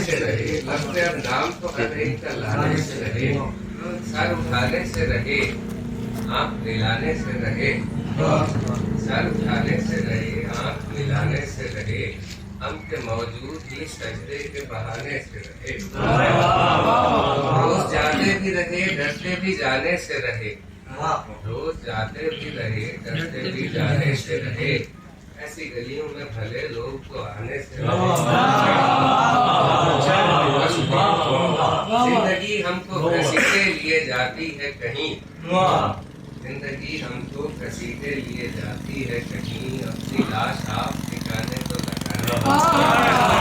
से रहे, लगते अब नाम तो हर एक का लाने से रहे, सर उठाने से रहे, आंख मिलाने से रहे, सर उठाने से रहे, आंख मिलाने से रहे, हम के मौजूद ही सजदे के बहाने से रहे, रोज जाते भी रहे, डरते भी जाने से रहे, रोज जाते भी रहे, डरते भी जाने से रहे, ऐसी गलियों में भले लोग तो आने से रहे। जिंदगी हमको घसीटे लिए जाती है कहीं, जिंदगी हमको घसीटे लिए जाती है कहीं, अपनी लाश आप ठिकाने तो लगाने